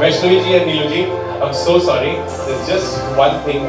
Vaishnavi ji and Neelu ji, I'm so sorry. There's just one thing.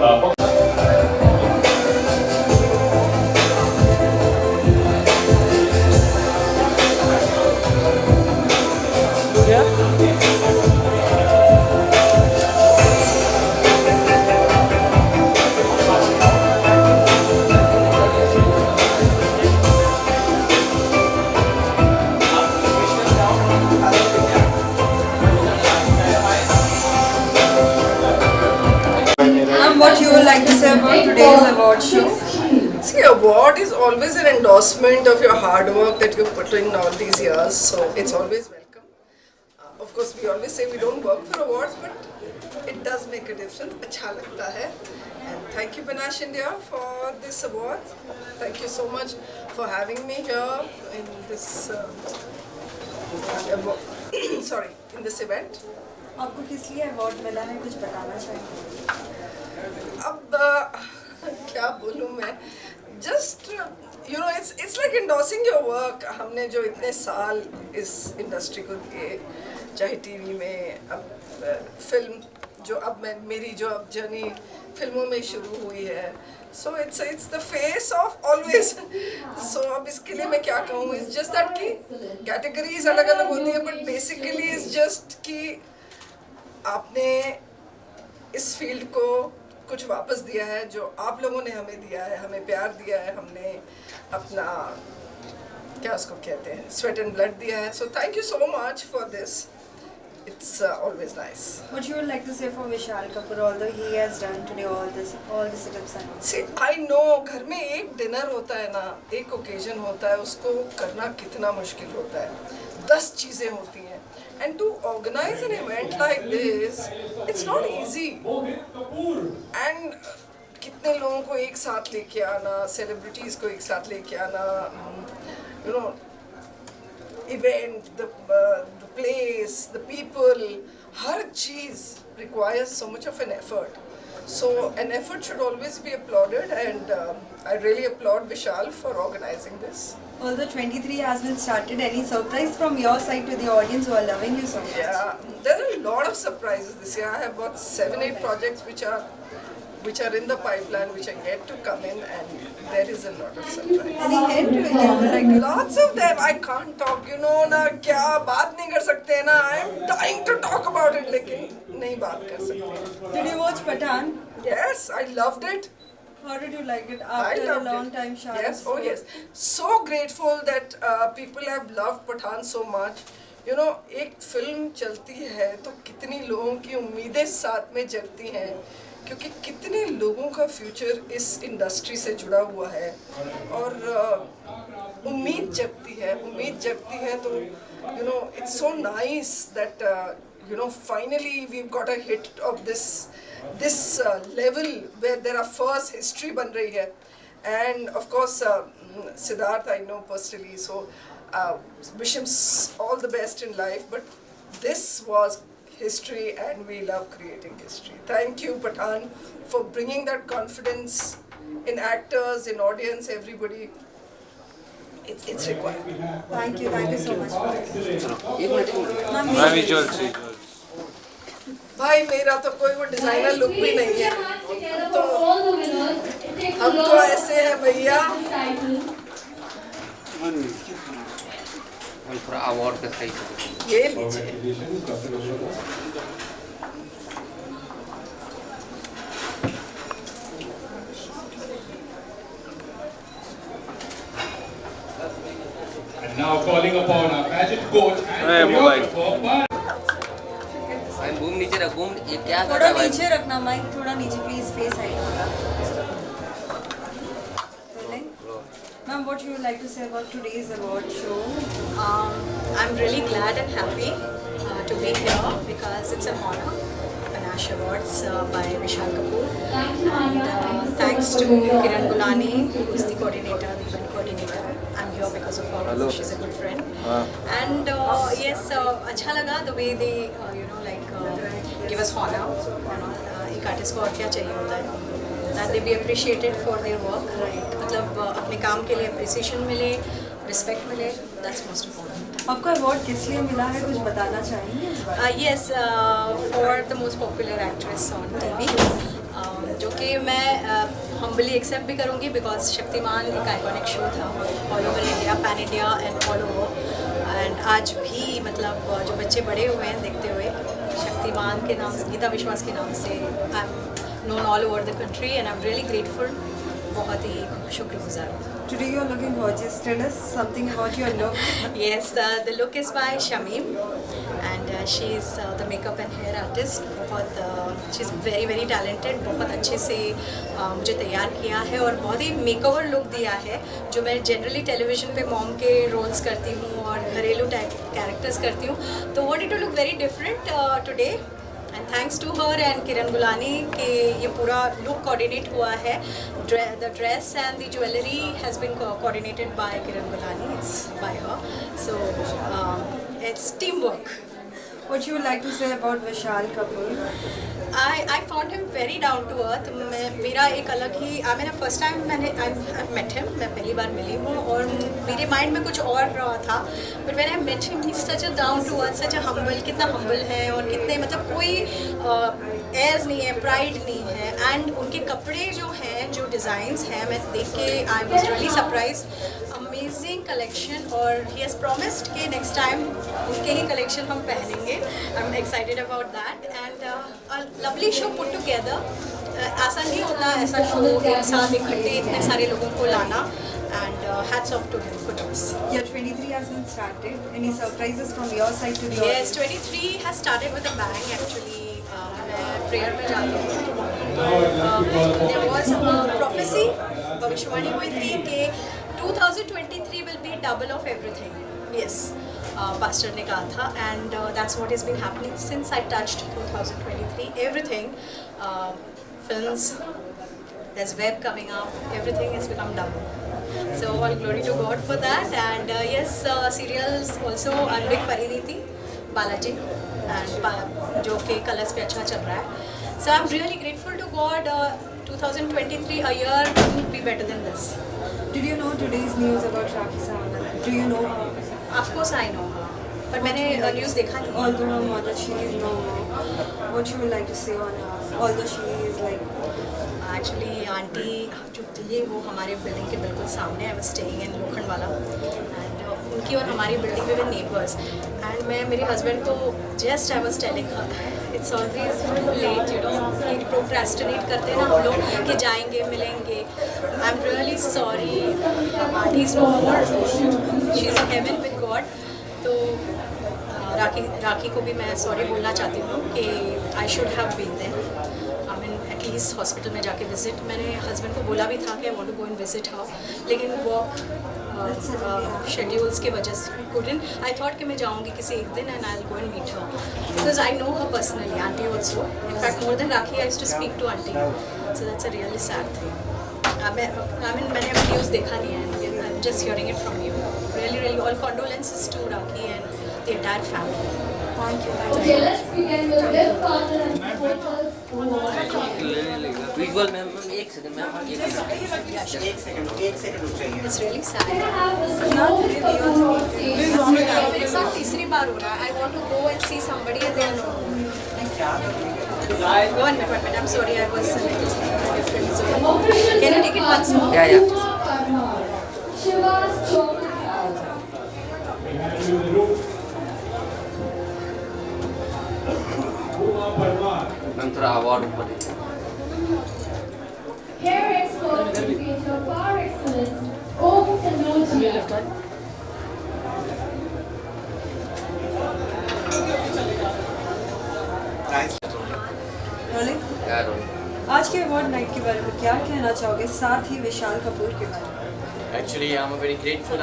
What you would like to say about today's award show? See, award is always an endorsement of your hard work that you've put in all these years, so it's always welcome. Of course, we always say we don't work for awards, but it does make a difference. अच्छा लगता है. And thank you, Panache India, for this award. Thank you so much for having me here in this in this event. आपको किस लिए award मिला है, कुछ बताना चाहिए? अब क्या बोलूँ मैं, just you know it's like endorsing your work. हमने जो इतने साल इस इंडस्ट्री को दिए, चाहे टीवी में, अब फिल्म जो अब मेरी जो अब जर्नी फिल्मों में शुरू हुई है, so it's the face of always. So अब इसके लिए मैं क्या कहूँ, इट्स जस्ट दैट कि कैटेगरीज अलग अलग होती है, बट बेसिकली इट्स जस्ट कि आपने इस फील्ड को कुछ वापस दिया है, जो आप लोगों ने हमें दिया है, हमें प्यार दिया है, हमने अपना क्या उसको कहते हैं स्वेट एंड ब्लड दिया है. सो thank you so much for this. It's always nice. What you would like to say for Vishal Kapoor, although he has done today all this eclipse? See, I know घर में एक dinner होता है ना, एक occasion होता है, उसको करना कितना मुश्किल होता है. 10 चीज़ें होती हैं. And to organize an event like this, it's not easy. And कितने लोगों को एक साथ लेके आना, सेलिब्रिटीज़ को एक साथ लेके आना, you know, event, the place, the people, her cheese requires so much of an effort. So an effort should always be applauded, and I really applaud Vishal for organizing this. Although 23 has been started, any surprise from your side to the audience who are loving you so much? Yeah, there are a lot of surprises this year. I have got 7-8 projects which are in the pipeline, which are yet to come in, and there is a lot of surprise. Any hint you would like to? Lots of them. I can't talk, you know ना, क्या बात नहीं कर सकते ना. I'm dying to talk about it, लेकिन नहीं बात कर सकते. Did you watch Pathaan? Yes, I loved it. How did you like it I after a loved long it. time? Shah Yes, oh yes. So grateful that people have loved Pathaan so much. You know, एक film चलती है तो कितनी लोगों की उम्मीदें साथ में जगती हैं, क्योंकि कितने लोगों का फ्यूचर इस इंडस्ट्री से जुड़ा हुआ है, और उम्मीद जगती है तो you know it's so nice that you know finally we've got a hit of this level where there are first history बन रही है. And of course Siddharth I know personally, so wish him all the best in life, but this was history and we love creating history. Thank you Pathaan for bringing that confidence in actors, in audience, everybody. It's required. Thank you so much. मैं visual से भाई मेरा तो कोई वो designer look भी नहीं है, तो हम तो ऐसे हैं भैया. थोड़ा अवार्ड का सही से ये लीजिए. And now calling upon our pageant coach and Hey, mobile. choreographer. भाई बूम नीचे रख, बूम ये क्या कर थोड़ा रहा है भाई? नीचे रखना माइक, थोड़ा नीचे प्लीज, फेस हाइट होगा. Ma'am, what you would like to say about today's award show? I'm really glad and happy to be here because it's an honor. Panache Awards by Vishal Kapoor. And thanks to Kiran Gulani, who is the coordinator, the event coordinator. I'm here because of her. She's a good friend. And yes, अच्छा लगा the way they give us honor. एक artist को और क्या चाहिए होता है? That they be appreciated for their work. मतलब अपने काम के लिए appreciation मिले, respect मिले. That's most important. आपको अवार्ड किस लिए मिला है, कुछ बताना चाहेंगे इस बारे में? Yes, for the most popular actress on TV, जो कि मैं humbly एक्सेप्ट भी करूँगी बिकॉज शक्तिमान एक आइकॉनिक शो था all over India, pan India and all over. And आज भी मतलब जो बच्चे बड़े हुए हैं देखते हुए, शक्तिमान के नाम से, गीता विश्वास के नाम से I am known all over the country and I am really grateful, बहुत ही शुक्रगुजार हूँ। Today you're looking gorgeous. Tell us something about your look. Yes, the look is by Shamim and she's the makeup and hair artist. बहुत she's very talented. बहुत अच्छे से मुझे तैयार किया है और बहुत ही मेकओवर लुक दिया है, जो मैं जनरली टेलीविज़न पे मॉम के रोल्स करती हूँ और घरेलू टाइप कैरेक्टर्स करती हूँ, तो what it to look very different today. And thanks to her and Kiran Gulani कि ये पूरा लुक कोऑर्डिनेट हुआ है। The dress and the jewellery has been coordinated by Kiran Gulani, it's by her, so it's team work. What you would like to say about Vishal Kapoor? I found him very down to earth. मेरा एक अलग ही मैंने first time I've met him, मैं पहली बार मिली हूँ और मेरे mind में कुछ और था, but when I met him he's such a down to earth, such a humble, कितना humble है और कितने मतलब कोई एज नहीं है, प्राइड नहीं है। एंड उनके कपड़े जो हैं, जो डिज़ाइंस हैं, मैं देख के I was really surprise, amazing collection, और ही हैज़ प्रॉमिस्ड कि नेक्स्ट टाइम उनके ही कलेक्शन हम पहनेंगे। I am excited about that and lovely show put together. आसान नहीं होता ऐसा शो एक साथ इकट्ठे इतने सारे लोगों को लाना, and hats off to him for this. Your 23 has been started. Any surprises from your side to the Yes, 23 has started with a bang actually. मैं prayer में जाती हूँ। There was a prophecy, भविष्यवाणी हुई थी कि 2023 will be double of everything. Yes, pastor ने कहा था, and that's what has been happening since I touched 2023. Everything, films, there's web coming up, everything has become double. So all glory to God for that. And yes, serials also, Anvik Pariniti, Balaji, and जो कि colours पे अच्छा चल रहा है. So I'm really grateful to God. 2023, a year couldn't be better than this. Did you know today's news about Rakhi Sawant? Do you know her? Of course I know her, but मैंने news देखा नहीं. Although her mother, she is no more. What you would like to say on her? Although she is like. Actually aunty जो थी वो हमारे building के बिल्कुल सामने, आई वाज स्टेइंग इन लोखंड वाला, एंड उनकी और हमारी बिल्डिंग में नेबर्स, एंड मैं मेरे हस्बैंड को just I was telling her it's always late, you know, कि प्रोक्रेस्टिनेट करते हैं ना हम लोग कि जाएंगे मिलेंगे. I am really sorry, aunty is no more, she is in heaven with God. तो राखी को भी मैं सॉरी बोलना चाहती हूँ कि I should have been there. At least hospital में जाके विजिट, मैंने हस्बैंड को बोला भी था कि I want to go and visit her, लेकिन वॉक शेड्यूल्स की वजह से couldn't. आई थॉट कि मैं जाऊँगी किसी एक दिन and I will go and meet her because I know her personally, aunty also. In fact more than Rakhi I used to speak to aunty. So that's a really sad thing. मैंने अभी news देखा नहीं है, I am just hearing it from you. Really all condolences to Rakhi and the entire family. Thank you. Okay, let's begin with this partner and photos. Visual ma'am, एक second ma'am, It's really sad. Can I have a slow photo on stage? मेरे साथ तीसरी बार हो रहा है. I want to go and see somebody and they are no. One minute. I'm sorry, I was in a different zone. Can you take it once more? Yeah. Shiva's chocolate. Ma'am थोड़ा award ऊपर. Hair expert to create your bar excellence. Om Kanodia. Rolling? यार आज के award night के बारे में क्या कहना चाहोगे, साथ ही विशाल कपूर के बारे में? Actually, I'm very grateful.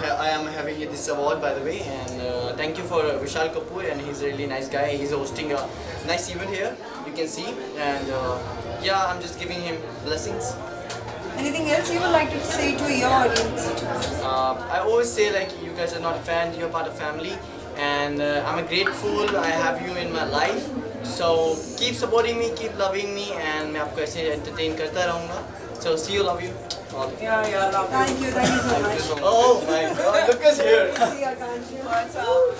I am having this award, by the way, and thank you for Vishal Kapoor, and he's a really nice guy. He's hosting a nice event here, you can see, and yeah, I'm just giving him blessings. Anything else you would like to say to your audience? I always say, like, you guys are not fans, you're part of family, and I'm grateful I have you in my life. So keep supporting me, keep loving me, and मैं आपको ऐसे entertain करता रहूँगा. So see you, love you. Yeah, yeah, love you. Thank you so much. Oh my God, look us here. See you, Akansha. What's up?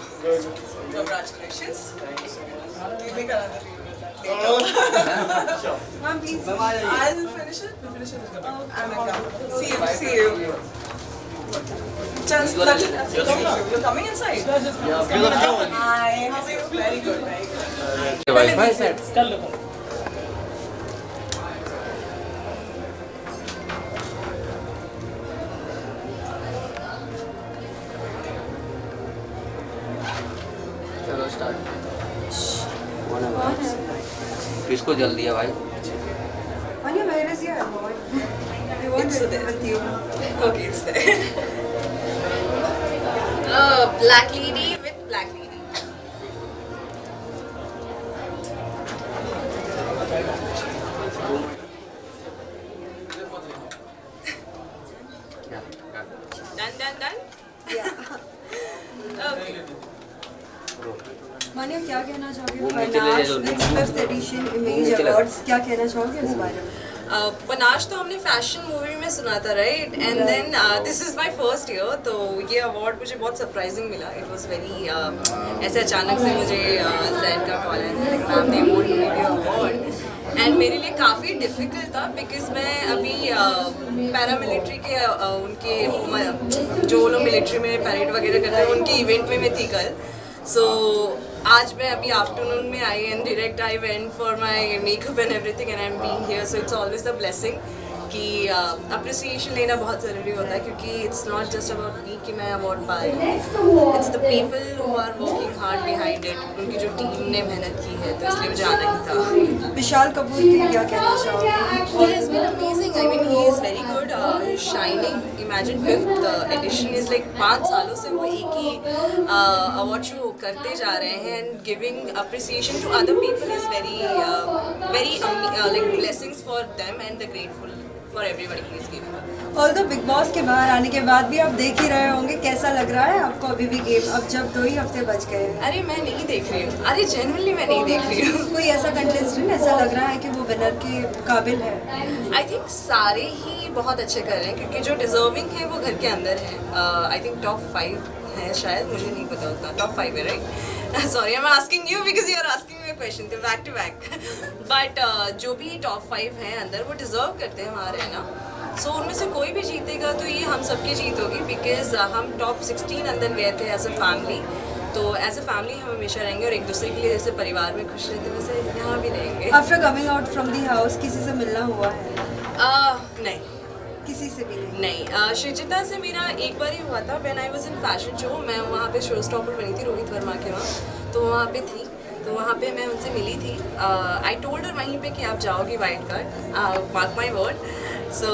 Congratulations. We make another reel with that later. Ma'am, please. I'll finish it. We'll finish it. I'm like, yeah. See you. Chance, you're coming inside. Yeah, beautiful. Hi, how are you? Very good, very good. भाई साहब चलो start किसको जल्दी है भाई Anya, where is your award? I want It's it there. with you. Okay, it's there. Black lady with black lady. Done. Yeah. Okay. मानिया, क्या कहना चाहोगे वो नीचे ले पनाश जाओ, its 5th edition इमेज नीचे ले। अवार्ड्स, क्या कहना चाहोगे इस बारे में? पनाश तो हमने फैशन मूवी में सुना था, right? And then this is my first year, तो ये अवार्ड मुझे बहुत सरप्राइजिंग मिला. इट वाज वेरी ऐसे अचानक से मुझे जैन का कॉल आया था, ma'am they want to give you award. And मेरे लिए काफ़ी डिफ़िकल्ट था बिकॉज मैं अभी पैरामिलिट्री के उनके जो लोग मिलिट्री में परेड वगैरह करते हैं उनके इवेंट में मैं थी कल. सो आज मैं अभी आफ्टरनून में I and direct I went for my makeup and everything and I am being here. So it's always the blessing कि अप्रिसिएशन लेना बहुत ज़रूरी होता है, क्योंकि it's not just about me कि मैं अवार्ड पाई. It's the people who are working hard behind it, उनकी जो टीम ने मेहनत की है, तो इसलिए मुझे आना ही था. विशाल कपूर के लिए क्या कहना चाहोगे? He has been amazing. I mean, he is very good. He's shining. Imagine 5th edition is like 5 सालों से वो एक ही अवार्ड शो करते जा रहे हैं, and giving appreciation to other people is very like blessings for them and the grateful for everybody he is giving. Although big boss के बाहर आने के बाद भी आप देख ही रहे होंगे, कैसा लग रहा है आपको अभी भी गेम, अब जब 2 ही हफ्ते बच गए हैं? अरे मैं नहीं देख रही हूँ. अरे जेन्युइनली मैं नहीं देख रही हूँ. कोई ऐसा कंटेस्टेंट ऐसा लग रहा है कि वो विनर के काबिल है? आई थिंक सारे ही बहुत अच्छे कर रहे हैं, क्योंकि जो डिजर्विंग है वो घर के अंदर है. आई थिंक टॉप 5 है शायद, मुझे नहीं पता उतना. टॉप 5 है, right? Sorry, I am asking you because you are asking me question back to back. But जो भी टॉप 5 हैं अंदर वो डिजर्व करते हैं वहाँ रहना. सो उनमें से कोई भी जीतेगा तो ये हम सबकी जीत होगी, बिकॉज हम टॉप 16 अंदर गए थे एज अ फैमिली. तो एज अ फैमिली हम हमेशा रहेंगे और एक दूसरे के लिए जैसे परिवार में खुश रहते हैं वैसे यहाँ भी रहेंगे. After coming out from the house किसी से मिलना हुआ है? नहीं किसी से भी नहीं? नहीं. श्रीजिता से मेरा एक बार ही हुआ था when I was in fashion show. मैं वहाँ पे शो स्टॉपर बनी थी रोहित वर्मा के वहाँ, तो वहाँ पे थी, तो वहाँ पे मैं उनसे मिली थी. आई टोल्ड हर वहीं पे कि आप जाओगी wild card, mark my word. So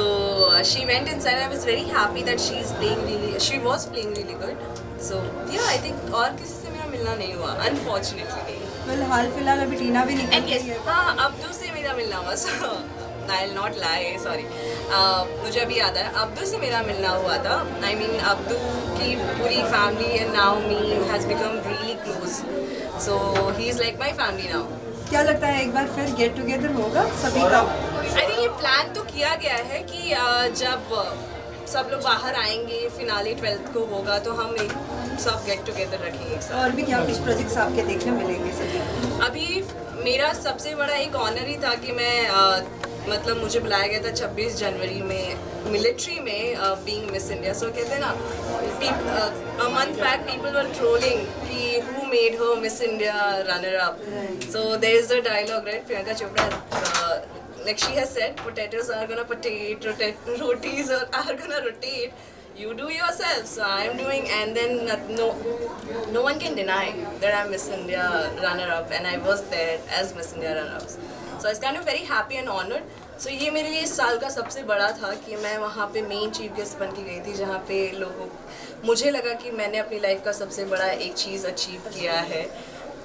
she went inside. I was very happy that she was playing really good. So yeah, I think और किसी से मेरा मिलना नहीं हुआ, unfortunately. वेल हाल फिलहाल अभी टीना भी निकल And yes, गई है. हाँ, अब्दू से मेरा मिलना हुआ. So I'll not lie, sorry. मुझे अभी याद है, अब्दू से मेरा मिलना हुआ था. I mean, अब्दू की पूरी family and now me has become really close. So he is like my family now. क्या लगता है एक बार फिर गेट टुगेदर होगा सभी का? आई थिंक ये प्लान तो किया गया है कि जब सब लोग बाहर आएंगे, फिनाले 12th को होगा, तो हम एक सब गेट टुगेदर रखेंगे एक साथ. और भी क्या कुछ प्रोजेक्ट्स आपके देखने मिलेंगे सभी? अभी मेरा सबसे बड़ा एक ऑनर ही था कि मैं मतलब मुझे बुलाया गया था 26 जनवरी में मिलिट्री में बीइंग मिस इंडिया. सो कहते हैं ना, a month back people were trolling कि who made her Miss India runner up. So there is a dialogue, right? Priyanka Chopra like she has said, potatoes are gonna rotis are gonna rotate. You do yourself, so I am doing, and then no one can deny that I'm Miss India runner-up, and I was there as Miss India runner-up. So I was kind of very happy and honored. So ये मेरे लिए इस साल का सबसे बड़ा था कि मैं वहाँ पे मेन चीफ गेस्ट बन के गई थी, जहाँ पे लोगों मुझे लगा कि मैंने अपनी लाइफ का सबसे बड़ा एक चीज़ अचीव किया है.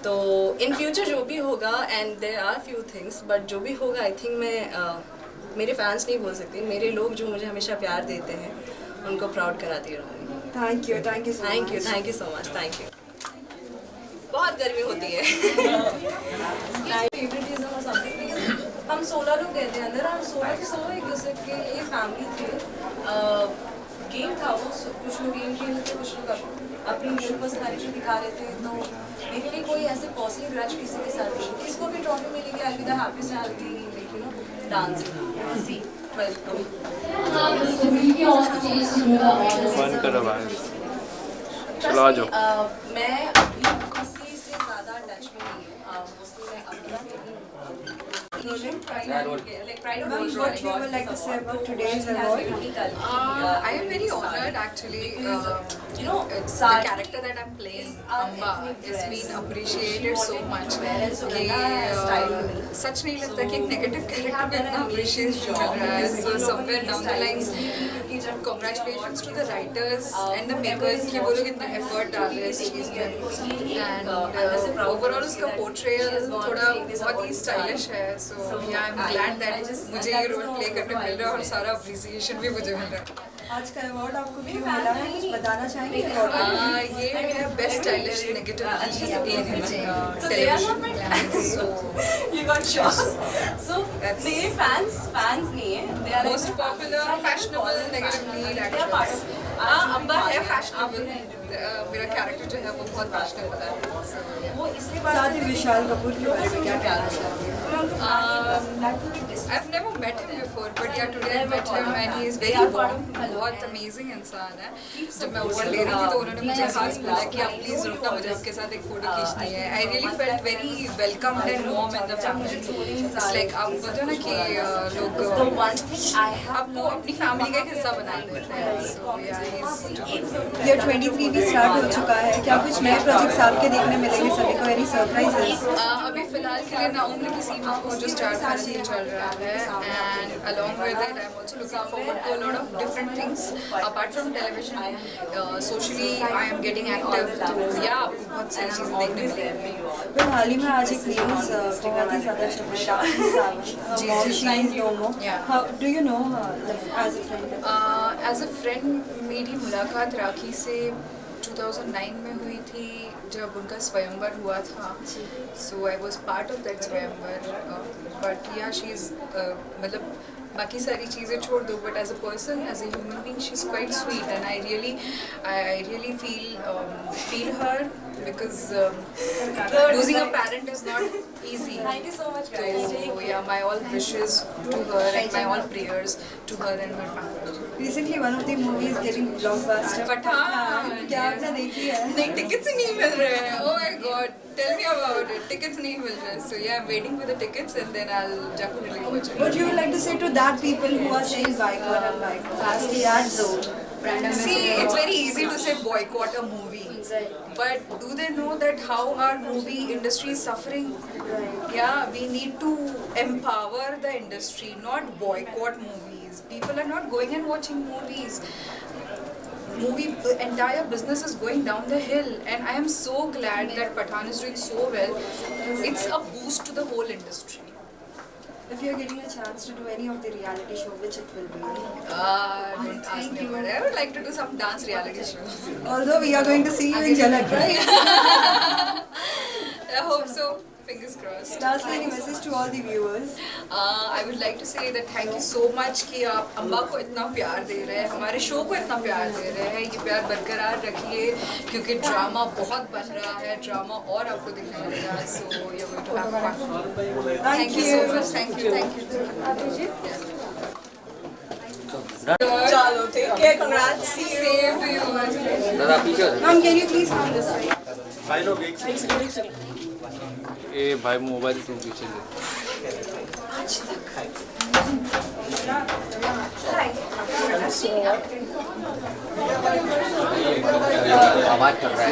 तो इन फ्यूचर जो भी होगा, and there are few things, but जो भी होगा आई थिंक मैं मेरे फैंस नहीं बोल सकती, मेरे लोग जो मुझे हमेशा प्यार देते हैं उनको प्राउड कराती रहूँगी. Thank you so much. Thank you. बहुत गर्मी होती है. फेवरेटिज्म और समथिंग, हम 16 लोग गए थे अंदर, हम 16 के 16 एक दूसरे के लिए फैमिली थे. गेम था वो, कुछ लोग गेम खेल रहे थे, कुछ लोग अपनी गेम पर्सनैलिटी दिखा रहे थे, तो मेरे लिए कोई ऐसे पर्सनल ग्रज किसी के साथ नहीं, किसको भी ट्रॉफी मिलेगी I will be the happiest, I will be like you know dancing सी 12 को बंद करो भाई, चलो आ जाओ। मैं अभी किसी से ज़्यादा टच में नहीं है, मोस्टली मैं अपना what you would like to say about today's award? I am very honored actually. You know, The character that I'm playing, Amba, is being appreciated so much. सच नहीं लगता कि एक नेगेटिव कैरेक्टर में इतना अप्रिशिएशन मिल रहा है. So somewhere down the lines, congratulations to the writers and the makers कि वो लोग इतना effort डाल रहे हैं इस चीज़ में. And overall उसका portrayal थोड़ा बहुत ही stylish है. So yeah, I'm glad that मुझे ये रोल प्ले करने मिल रहा है और सारा अप्रिसिएशन भी मुझे मिल रहा है. आज का अवार्ड आपको क्यों मिला है, कुछ बताना चाहेंगे? ये है best stylish negative in television. You got shot. So मेरे fans नहीं है, they are most popular fashionable negative lead actor. Amba है फैशनेबल. मेरा कैरेक्टर जो है वो बहुत फैशनेबल है. वो इसलिए साथ ही विशाल कपूर के बारे में क्या कहना चाहते हैं? I've never met him before, but yeah, today I met him and he is very warm. बहुत amazing इंसान है. जब मैं अवार्ड ले रही थी तो उन्होंने मुझे खास बोला कि आप प्लीज रुकना, मुझे आपके साथ एक फोटो खींचनी है. I really felt very welcomed and warm in the family. It's like आप बोलते हो ना कि लोग आपको अपनी फैमिली का एक हिस्सा बना देते हैं. So yeah, he's Year 23 भी स्टार्ट हो चुका है, क्या कुछ नए प्रोजेक्ट्स आपके देखने मिलेंगे सभी को? Any surprises? अभी फिलहाल के लिए नाउमली की सीमा को जो स्टार्ट करने चल रहा है, and along with it I'm also looking forward to a lot of different things apart from television. Socially I am getting active, तो या आपको बहुत सारी चीज़ें देखने मिलेंगी. फिर हाल ही में आज एक न्यूज़ प्रियंका ज़्यादा शब्द How do you know her as a friend? As a friend मेरी मुलाकात राखी से 2009 में हुई थी जब उनका स्वयंवर हुआ था. So I was part of that swayamvar. But yeah she is मतलब बाकी सारी चीज़ें छोड़ दो, but as a person, as a human being she is quite sweet and I really feel her because losing a parent is not easy. Thank you so much, So guys. yeah, my all wishes to her and my all prayers to her and her family. Recently one of the movies getting blockbuster. Pathaan. क्या आपने देखी है? नहीं, tickets ही नहीं मिल रहे हैं. Oh my God, tell me about it. Tickets नहीं मिल रहे. So yeah, I'm waiting for the tickets and then I'll definitely watch it. What you would like to say to that people who are saying boycott and boycott? As the ad zone. See, it's very easy to say boycott a movie. But do they know that how our movie industry is suffering? Yeah, we need to empower the industry, not boycott movies. People are not going and watching movies. The entire business is going down the hill, and I am so glad that Pathaan is doing so well. It's a boost to the whole industry. If you're getting a chance to do any of the reality show, which it will be? Don't ask me about it. I would like to do some dance reality show. Although we are going to see you in Jhalak, right? I hope so. Fingers crossed. Lastly, any message to all the viewers? I would like to say that thank you so much कि आप अम्बा को इतना प्यार दे रहे हैं, हमारे show को इतना प्यार दे रहे हैं. ये प्यार बरकरार रखिए क्योंकि ड्रामा बहुत बन रहा है. ड्रामा और आपको दिखने मिलेगा. So you're going to have fun. Thank you so much. Thank you. Chalo, take care. Congrats. See you. Same to you. दादा पीछे हो. Ma'am, can you please come this side? ए भाई मोबाइल तुम पीछे ले. आवाज कर रहा है.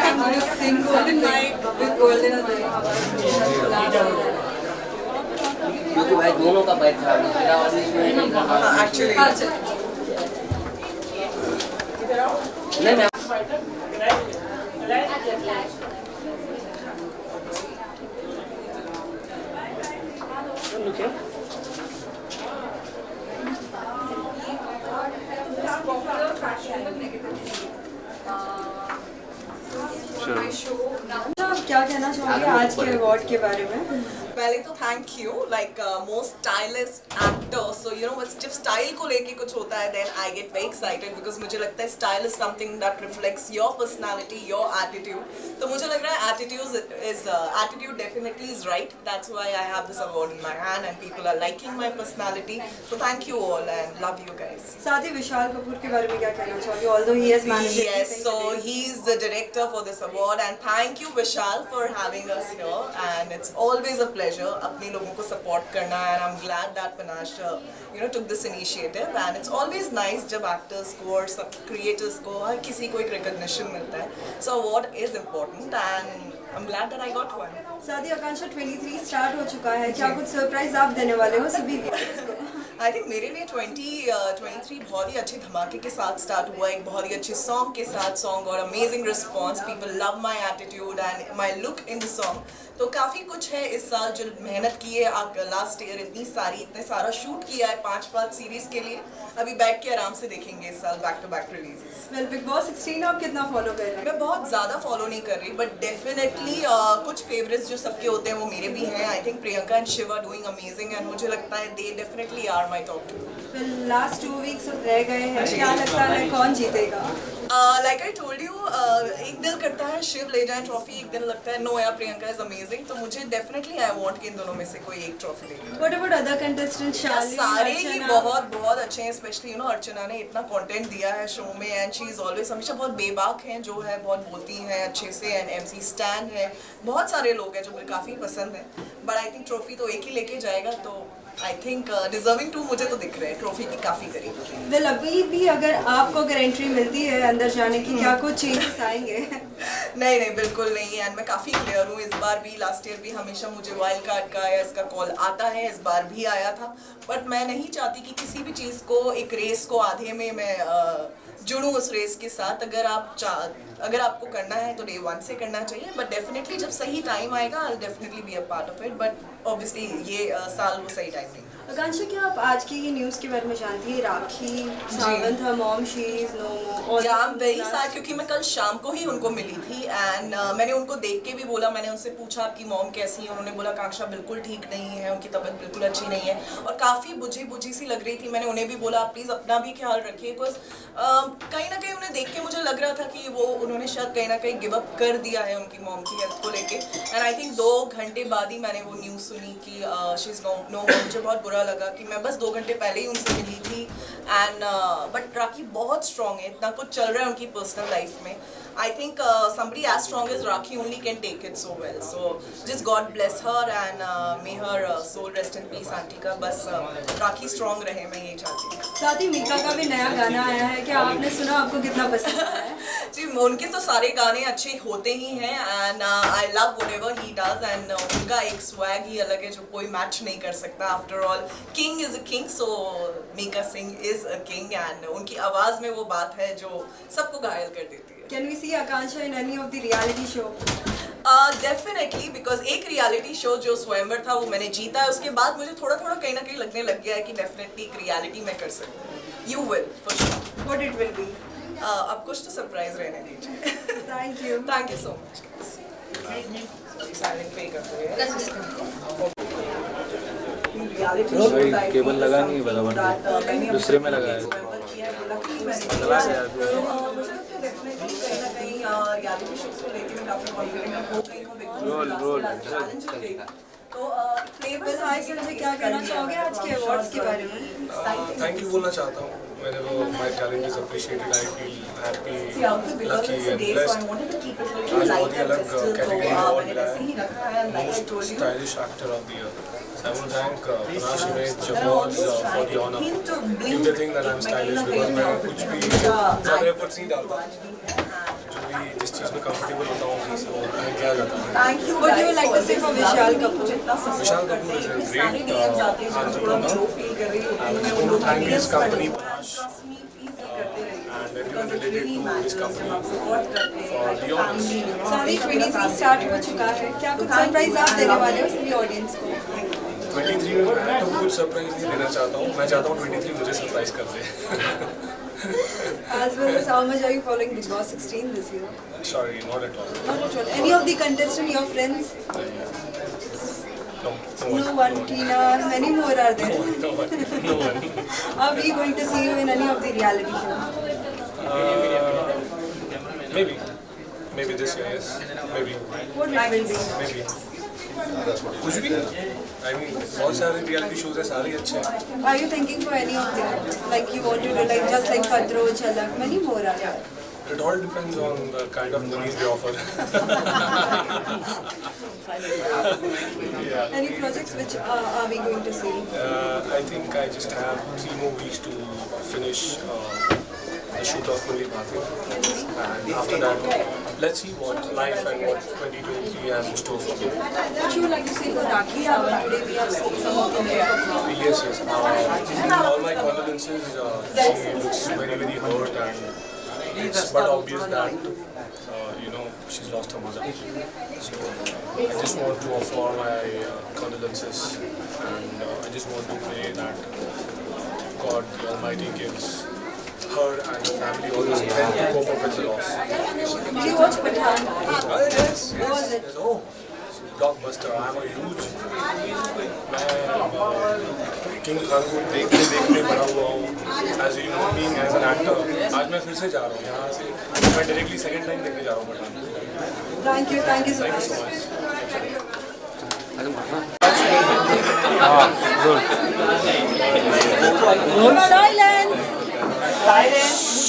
I'm going to sing Golden Night with Golden Night. क्योंकि भाई दोनों का बैठ खराब है. मेरा और इसमें नहीं खराब. Actually, नहीं मैं क्या कहना चाहोगे आज के अवार्ड के बारे में? पहले तो thank you like most stylist actor so you know जब स्टाइल को लेके कुछ होता है then I get very excited because मुझे लगता है style is something that reflects your personality your attitude तो मुझे लग रहा है attitude definitely is right that's why I have this award in my hand and people are liking my personality so thank you all and love you guys साथ ही विशाल कपूर के बारे में क्या कहना चाहोगे although he has managed yes so he is the director for this award and thank you Vishal for having us here and it's always a pleasure अपने लोगों को support करना and I'm glad that Panache you know took this initiative and it's always nice जब actors को और सब creators को हर किसी को एक recognition मिलता है so award is important and I'm glad that I got one. साथ ही आकांक्षा 23 स्टार्ट हो चुका है क्या कुछ सरप्राइज आप देने वाले हो सभी व्यूअर्स को आई थिंक मेरे लिए 23 बहुत ही अच्छे धमाके के साथ स्टार्ट हुआ एक बहुत ही अच्छे सॉन्ग के साथ सॉन्ग और amazing response people love my attitude and my look in the song तो काफ़ी कुछ है इस साल जो मेहनत की है लास्ट ईयर इतने सारा शूट किया है 5 सीरीज के लिए अभी बैठ के आराम से देखेंगे इस साल back to back releases well Bigg Boss 16 आप कितना फॉलो कर रहे हैं मैं बहुत ज़्यादा फॉलो नहीं कर रही बट डेफिनेटली कुछ फेवरेट्स जो सबके होते हैं वो मेरे भी हैं I think Priyanka and Shiv are doing amazing and मुझे लगता है they definitely are my top 2 well last 2 weeks रह गए हैं क्या लगता है कौन जीतेगा लाइक आई टोल्ड यू एक दिल करता है शिव ले जाए ट्रॉफी एक दिन लगता है नो या प्रियंका इज अमेजिंग तो मुझे डेफिनेटली आई वांट कि इन दोनों में से कोई एक ट्रॉफी ले what about other contestants Shalini सारे ही बहुत अच्छे हैं स्पेशली यू नो अर्चना ने इतना कंटेंट दिया है शो में एंड शी इज ऑलवेज हमेशा बहुत बेबाक हैं जो है बहुत बोलती हैं अच्छे से एंड MC स्टैन है बहुत सारे लोग हैं जो मुझे काफ़ी पसंद है बट आई थिंक ट्रॉफी तो एक ही लेके जाएगा तो आई थिंक डिजर्विंग टू मुझे तो दिख रहे हैं ट्रॉफी की काफ़ी करीब वेल अभी भी अगर आपको एंट्री मिलती है अंदर जाने की क्या कुछ चेंजेस आएंगे नहीं बिल्कुल नहीं एंड मैं काफ़ी क्लियर हूँ इस बार भी लास्ट ईयर भी हमेशा मुझे वाइल्ड कार्ड का या इसका कॉल आता है इस बार भी आया था बट मैं नहीं चाहती कि किसी भी चीज़ को एक रेस को आधे में मैं जुड़ूँ उस रेस के साथ अगर आपको करना है तो डे 1 से करना चाहिए बट डेफिनेटली जब सही टाइम आएगा I definitely be a part of it but obviously ये साल वो सही टाइम नहीं आकांक्षा क्या आप आज की ये न्यूज़ के बारे में जानती है Rakhi Sawant her mom she is no more yeah very sad क्योंकि मैं कल शाम को ही उनको मिली थी एंड मैंने उनको देख के भी बोला मैंने उनसे पूछा आपकी मॉम कैसी है उन्होंने बोला आकांक्षा बिल्कुल ठीक नहीं है उनकी तबीयत बिल्कुल अच्छी नहीं है और काफ़ी बुझी सी लग रही थी मैंने उन्हें भी बोला आप प्लीज़ अपना भी ख्याल रखिए बिकॉज कहीं ना कहीं उन्हें देख के मुझे लग रहा था कि वो उन्होंने शायद कहीं ना कहीं गिव अप कर दिया है उनकी मॉम की हेल्थ को लेके एंड आई थिंक 2 घंटे बाद ही मैंने वो न्यूज़ सुनी कि शी इज़ नो मुझे बहुत बुरा लगा कि मैं बस 2 घंटे पहले ही उनसे मिली थी एंड बट राखी बहुत स्ट्रॉन्ग है इतना कुछ चल रहा है उनकी पर्सनल लाइफ में I think somebody as strong as Rakhi only can take it so well so just God bless her and may her soul rest in peace aunty का बस राखी स्ट्रॉन्ग रहे मैं यही चाहती हूँ साथ ही मीका का भी नया गाना आया है क्या आपने सुना आपको कितना पसंद आया है जी उनके तो सारे गाने अच्छे होते ही हैं and I love whatever he does and उनका एक स्वैग ही अलग है जो कोई मैच नहीं कर सकता after all king is a king so Mika Singh is a king and उनकी आवाज़ में वो बात है जो सबको घायल कर देती है can we see Akanksha in any of the reality show definitely because एक रियलिटी शो जो स्वयंवर था वो मैंने जीता है उसके बाद मुझे थोड़ा कहीं ना कहीं लगने लग गया है कि डेफिनेटली एक रियलिटी में कर सकती हूँ you will for sure what it will be अब कुछ तो सरप्राइज रहने दीजिए thank you so much silent पे करते हैं केबल लगा नहीं बराबर दूसरे में लगा है लगा यार रोल तो फ्लेवर्स हाई संजय क्या कहना चाहोगे आज के अवार्ड्स के बारे में थैंक यू बोलना चाहता हूँ मैंने वो my talent is appreciated I feel happy lucky and blessed आज बहुत ही अलग कैटेगरी अवार्ड मिला है most stylish actor of the year I want to thank Panache Image Awards for the honor. If they think that I'm stylish because मैं कुछ भी ज़्यादा efforts नहीं डालता जो भी जिस चीज़ में कंफर्टेबल होता हूँ उसको मैं किया जाता हूँ Thank you. What do you like to say for Vishal Kapoor? Vishal Kapoor is a great entrepreneur. I just want to thank his company Panache and everyone related to his company for the honors. सारी 23 start हो चुका है क्या कुछ surprise आप देने वाले हो सभी ऑडियंस को 23 में मैं तो कुछ सरप्राइज नहीं देना चाहता हूँ मैं चाहता हूँ 23 मुझे सरप्राइज कर दे As well as how much are you following Bigg Boss 16 this year? Sorry, not at all. Not at all. Any of the contestants, your friends? No one, Tina. Many more are there. No one. Are we going to see you in any of the reality shows? Maybe this year, yes. Maybe. What it will be? Maybe. कुछ भी I mean बहुत सारे reality shows हैं सारे अच्छे हैं. Are you thinking for any of them? Like you want to do like just like Khatro, Chalak, many more are there. It all depends on the kind of movies they offer. Yeah. Any projects which are we going to see? I think I just have 3 more weeks to finish the shoot of Kulli Bhati. And after that, let's see what life and what 2023 has in store for me. What you would like to say for Rakhi Sawant? Today we have seen some of the Yes. All my condolences. She looks very, very hurt, and it's but obvious that she's lost her mother. So I just want to offer my condolences, and I just want to pray that God the Almighty gives her and the family all the strength to cope up with the loss. Did you watch Pathaan? Yes. How was it? Oh, blockbuster. I'm a huge. मैं king Khan को देखते बड़ा हुआ हूँ. As a human being, as an actor, आज मैं फिर से जा रहा हूँ यहाँ से. मैं डायरेक्टली सेकंड टाइम देखने जा रहा हूँ Pathaan. Thank you so much. Silence.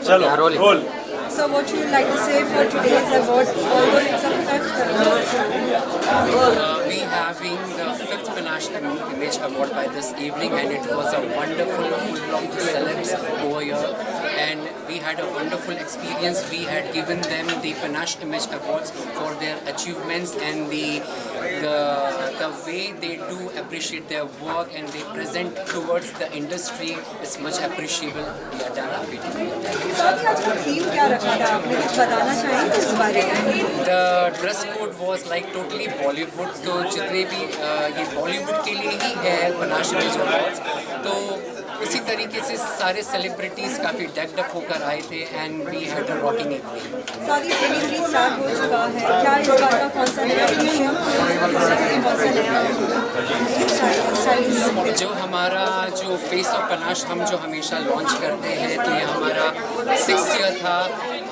चलो roll. So what you would like to say for today's award, although it's a fifth We having the 5th Panache Image Award by this evening, and it was a wonderful full of celebs over here, and we had a wonderful experience. We had given them the Panache Image Awards for their achievements and the way they do appreciate their work and they present towards the industry is much appreciable. We are damn happy to be here. साथ ही आज का theme क्या रखा था आपने कुछ बताना चाहेंगे इस बारे में? The dress code was like totally Bollywood, तो जितने भी ये बॉलीवुड के लिए ही है पनाश इमेज अवार्ड्स, तो उसी तरीके से सारे सेलिब्रिटीज काफ़ी डेक्ड अप होकर आए थे and we had a rocking evening. साथ ही 23 स्टार्ट हो चुका है, क्या इस बार का कौन सा नया एडिशन, कौन सा नया जो हमारा जो फेस ऑफ पनाश हम जो हमेशा लॉन्च करते हैं, तो ये हमारा 6th ईयर था.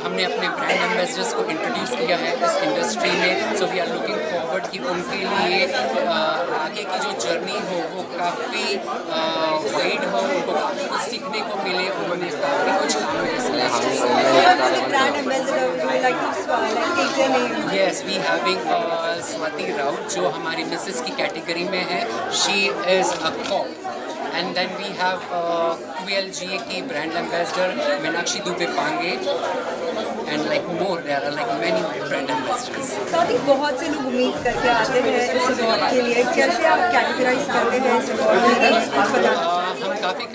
हमने अपने ब्रांड एम्बेसडर्स को इंट्रोड्यूस किया है इस इंडस्ट्री में, so we are looking forward कि उनके लिए आगे की जो जर्नी हो वो काफ़ी वाइड हो, उनको काफ़ी कुछ सीखने को मिले, उन्होंने काफ़ी कुछ काम में brand ambassador Yes, we having Swati Raut जो हमारी मिसेस की कैटेगरी में है. She is a cop. And then we have QLGA की brand ambassador Meenakshi Dubey Pange, and like more, there are like many brand ambassadors. साथ ही बहुत से लोग उम्मीद करके आते हैं इस अवार्ड के लिए, कैसे आप कैटेगराइज करते हैं इस अवार्ड में? हम काफ़ी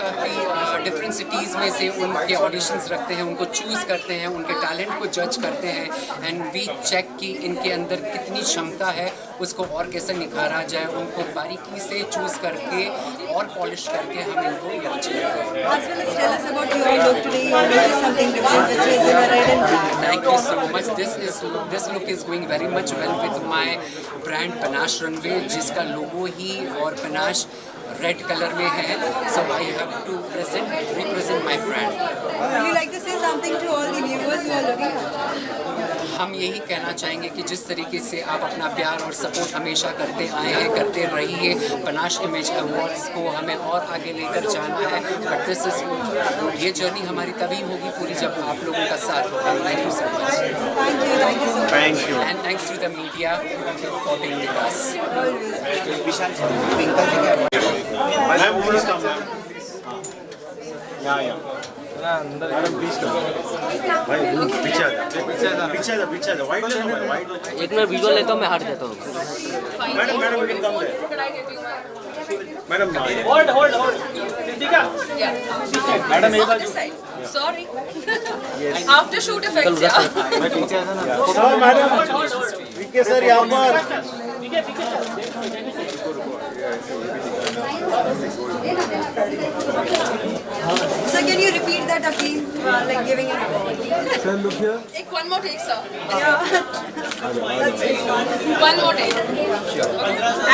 डिफरेंट सिटीज़ में से उनके ऑडिशंस रखते हैं, उनको चूज़ करते हैं, उनके टैलेंट को जज करते हैं एंड वी चेक कि इनके अंदर कितनी क्षमता है, उसको और कैसे निखारा जाए, उनको बारीकी से चूज़ करके और पॉलिश करके हम इनको लॉन्च करते हैं. Thank you so much. This look is going very much well with my brand Panache Runway, जिसका लोगो ही और Panache रेड कलर में है, so I have to represent my brand. Would you like to say something to all the viewers who are looking at? हम यही कहना चाहेंगे कि जिस तरीके से आप अपना प्यार और सपोर्ट हमेशा करते आए हैं, करते रहिए. पनाश इमेज अवार्ड्स को हमें और आगे लेकर जाना है, बट ये जर्नी हमारी तभी होगी पूरी जब आप लोगों का साथ होगा. Thank you so much. Thank you. And thanks to the media for being with us. Ma'am please come ma'am. यहाँ मैडम प्लीज कम. भाई पीछे आ जा वाइट एक मिनट वीडियो लेता हूँ, मैं हट जाता हूँ. मैडम कम दे मैडम. Hold. मैडम एक बार Sorry. After shoot effects, yeah. मैं पीछे आ ना. सर मैडम विके सर यहाँ पर. So can you repeat that again, like giving an award? Sir, look here. One more take, sir. Yeah. One more day.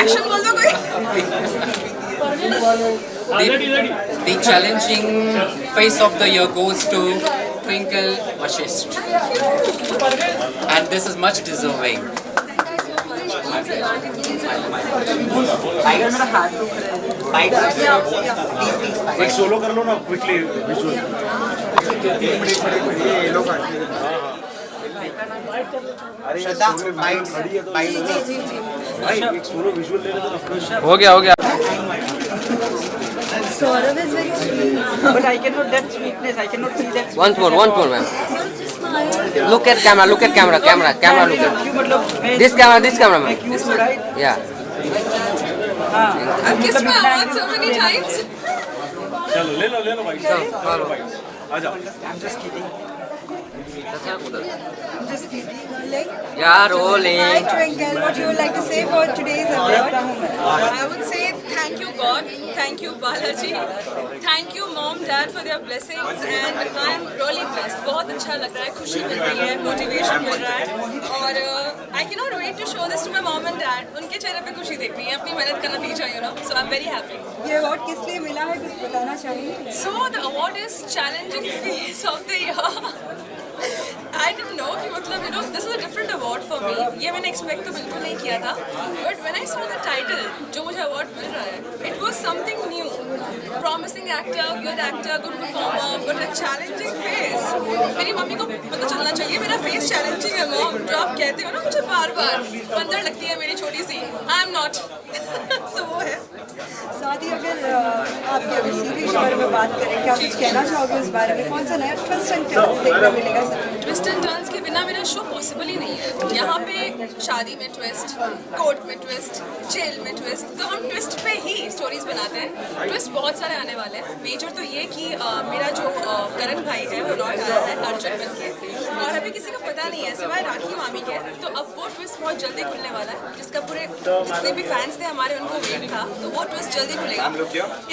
Action बोल दो कोई. The challenging face of the year goes to Twinkle Vashist. And this is much deserving. एक solo कर लो ना quickly visual ये लोग अरे भाई एक सोलो विजुअल ले लो हो गया Saurav is very sweet. But I cannot that sweetness. I cannot see that. Once more, ma'am. Look at camera. Look at camera. Look at this camera, ma'am. Yeah. I've kissed my award so many times. चलो ले लो भाई चलो भाई आ जाओ I'm just kidding. I'm just kidding. Like, Yeah, rolling. Hi Twinkle, what you would like to say for today's award? I would say thank you God, thank you Balaji, thank you mom, dad for their blessings and I am really blessed. बहुत अच्छा लग रहा है, खुशी मिल रही है, motivation मिल रहा है और I cannot wait to show this to my mom and dad. उनके चेहरे पे खुशी देखनी है, अपनी मेहनत का नतीजा, you know. So I'm very happy. ये अवार्ड किस लिए मिला है कुछ बताना चाहिए? So the award is challenging face of the year. I didn't know कि मतलब you know this is a different award for me. ये मैंने expect तो बिल्कुल नहीं किया था. But when I saw the title, जो मुझे award मिल रहा है, it was something new. Promising actor, good performer, but a challenging face. मेरी मम्मी को पता चलना चाहिए मेरा face challenging है mom. जो आप कहते हो ना मुझे बार-बार अंदर लगती है मेरी छोटी सी. I am not. So वो है. साथ ही अगर आपकी अगर सीरीज के बारे में बात करें, क्या कुछ कहना चाहोगे उस बारे में? कौन सा नया ट्विस्ट एंड टर्न्स देखने मिलेगा सर? ट्विस्ट एंड टर्न्स के बिना मेरा शो पॉसिबल ही नहीं है. यहाँ पे शादी में ट्विस्ट, कोर्ट में ट्विस्ट, जेल में ट्विस्ट, तो हम ट्विस्ट पे ही स्टोरीज बनाते हैं. ट्विस्ट बहुत सारे आने वाले हैं. मेजर तो ये कि मेरा जो करण भाई है वो लौट आया है अर्जुन बन के और अभी किसी को पता नहीं है सिवाय राखी मामी के. तो अब वो ट्विस्ट बहुत जल्दी खुलने वाला है जिसका पूरे जितने भी फैंस थे हमारे उनको वेट था. तो वो ट्विस्ट जल्दी खुलेगा.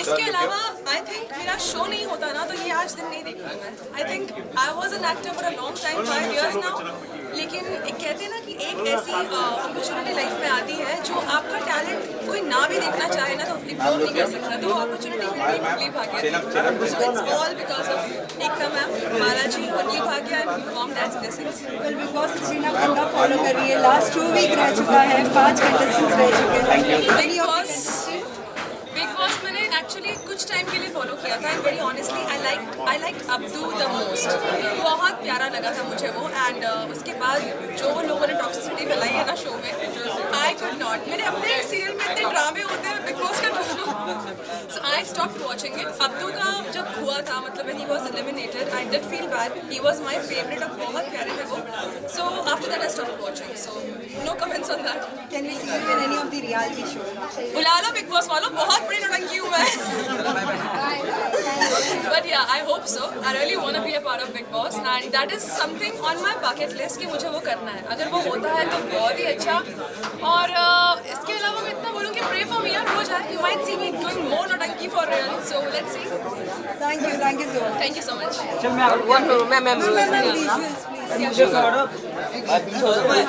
इसके अलावा आई थिंक मेरा शो नहीं होता ना तो ये आज दिन नहीं देखती मैं. I think I was an actor for a long time, 5 years now. लेकिन एक कहते हैं ना कि एक ऐसी अपॉर्चुनिटी लाइफ में आती है जो आपका टैलेंट कोई ना भी देखना चाहे ना तो इग्नोर नहीं कर सकता. तो वो अपॉर्चुनिटी मेरे Kundali Bhagya. So it's all because of Ekta ma'am, Balaji, Kundali Bhagya and mom dads blessings. कल बिग बॉस 16 पंगा फॉलो कर रही है. लास्ट 2 वीक रह चुका है, 5 कंटेस्टेंट्स रह चुके हैं. बिग बॉस मैंने एक्चुअली कुछ टाइम के लिए फॉलो किया था and very honestly I like Abdu the most. बहुत प्यारा लगा था मुझे वो. एंड उसके बाद जो लोगों ने टॉक्सिसिटी फैलाई है ना शो में, आई कुड नॉट. मेरे अपने सीरियल में इतने ड्रामे होते हैं बिग बॉस का drama. So I stopped watching it. Abdu का जब हुआ था मतलब when he was eliminated I did feel bad. He was my favourite और बहुत प्यारे थे वो. So after that I stopped watching. So no comments on that. Can we see you in any of the reality show? बुला लो big boss वालों, बहुत बड़ी नौटंकी हूँ मैं. But yeah, I hope so. I really want to be a part of Big Boss and that is something on my bucket list कि मुझे वो करना है. अगर वो होता है तो बहुत ही अच्छा. और इसके अलावा मैं इतना बोलूँ कि pray for me यार हो जाए. You might see me doing more नौटंकी for real. So let's see. Thank you so much. Thank you so much. One more, ma'am. Visuals, please.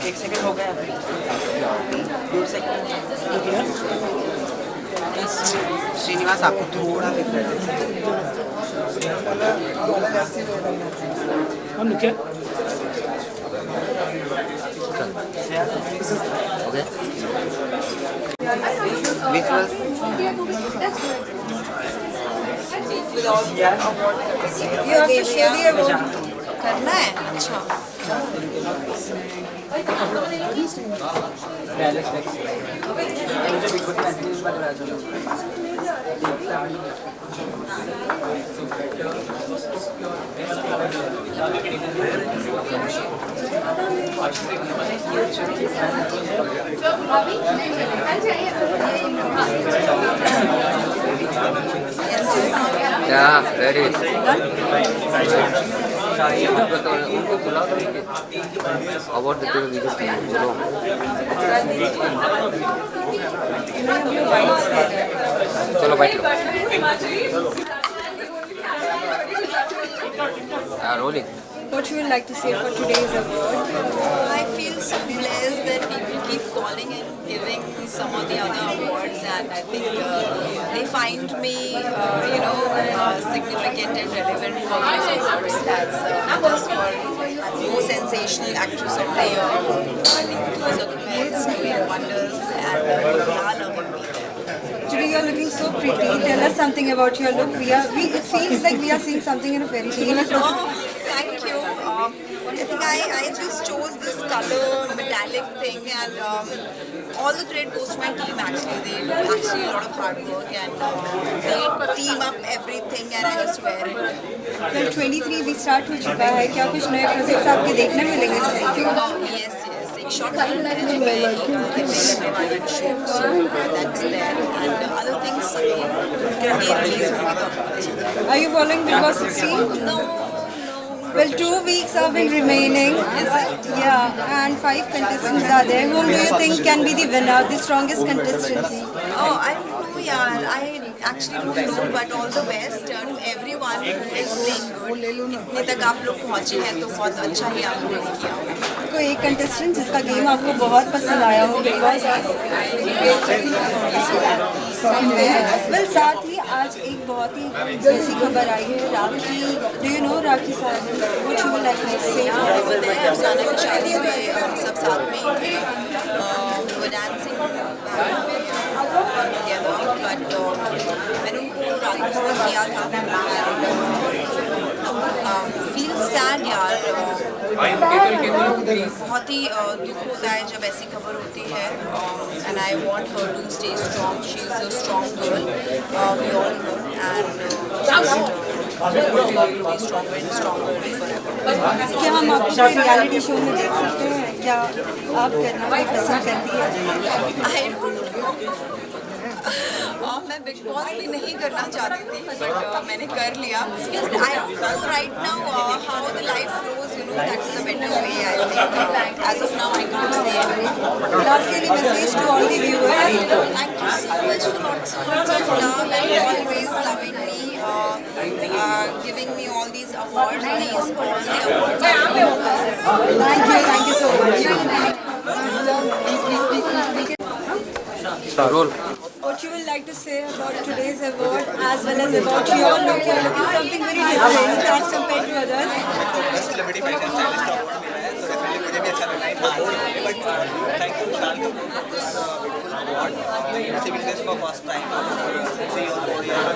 एक सेकंड हो गया. 2 सेकंड. श्रीनिवास आपको थोड़ा हम क्या Okay. You have to share the award. करना है. अच्छा. Yeah, ready. उनको बुलाओ तो अवार्ड देते हुए वीडियो बोलो. चलो बैठ लो. rolling. What you would like to say for today's award? I feel so blessed that people keep calling and giving me some of the other awards, and I think they find me, significant and relevant for these awards as just for most sensational actress of the year. I think those are the best doing wonders, and they are loving me there. Today you are looking so pretty. Tell us something about your look. It feels like we are seeing something in a fairy tale. Oh, thank you. I think I just chose this color metallic thing, and all the credit goes to my team actually. They do actually a lot of hard work, and they team up everything, and I just wear it. Well, 23 भी start हो चुका है. क्या कुछ नए projects आपके देखने मिलेंगे इस टाइम? Yes, yes. एक short film है जो मैं करने वाली हूँ shoot, so that's there, and other things ये release होंगे. Are you following Big Boss 16? No. Well, 2 weeks have been remaining. Is it? Yeah, and 5 contestants are there. Whom do you think can be the winner, the strongest contestant? Oh, I don't know, yeah. I actually don't know, but all the best to everyone who is playing good. इतने तक आप लोग पहुँचे हैं तो बहुत अच्छा ही आप लोगों ने किया. कोई एक कंटेस्टेंट जिसका गेम आपको बहुत पसंद आया हो बिग बॉस? वेल, साथ ही आज एक बहुत ही ऐसी खबर आई है राखी. डू यू नो राखी साहब? What you would like to say? पता है अफसाना की शादी में हम सब साथ में ही थे. We were dancing together, but मैंने उनको रात को किया था. Feel sad यार. बहुत ही दुख होता है जब ऐसी खबर होती है. And I want her to stay strong. She is a strong girl. We all know, and be stronger and stronger forever. क्या हम आपको कोई रियलिटी शो में देख सकते हैं? क्या आप करना पसंद करती हैं? I don't know. मैं बिग बॉस भी नहीं करना चाहती थी, बट मैंने कर लिया. I don't know right now how the life flows. That's the better way. I think as of now I can't say anything. Lastly, message to all the viewers. Thank you so much for lots of love and always loving me, giving me all these awards. These all the awards. Thank you so much. Roll. What you would like to say about today's award as well as about your look? You're looking something very different as compared to others. Best celebrity fashion stylist award मिला है, तो definitely मुझे भी अच्छा लग रहा है था, but thank you Vishal Kapoor for this beautiful award. Receiving this for first time after 3 or 4 years.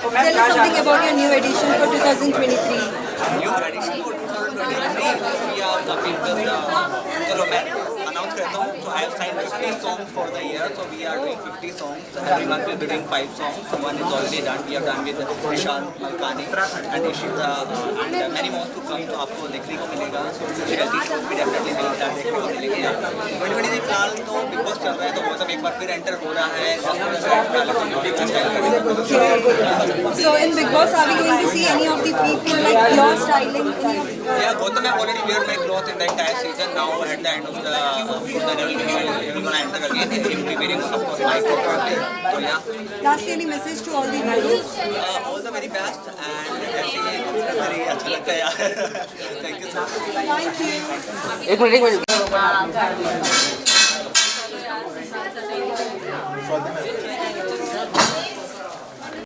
Tell us something about your new edition for 2023. New edition for 2023, we are coming with the romance. Announce करता हूँ, so I have signed 50 songs for the year, so we are doing 50 songs. Every month we'll be doing 5 songs. So one is already done. We have done with Ishan Malkani and Ishita and many more to come. तो आपको देखने को मिलेगा. So difficulties भी definitely मिलेगा, देखने को मिलेंगे. 2023 फिलहाल तो बिग बॉस चल रहा है, तो वो सब एक बार फिर एंटर हो रहा है. So in Big Boss, are we going to see any of the people like your styling? Yeah, Gautam have already wear my clothes in the entire season. Now at the end of the he will gonna enter again. He will be wearing of course my clothes only. So yeah. Lastly, any message to all the viewers? All the very best and very अच्छा लगता है यार. Thank you so much. Thank you. एक minute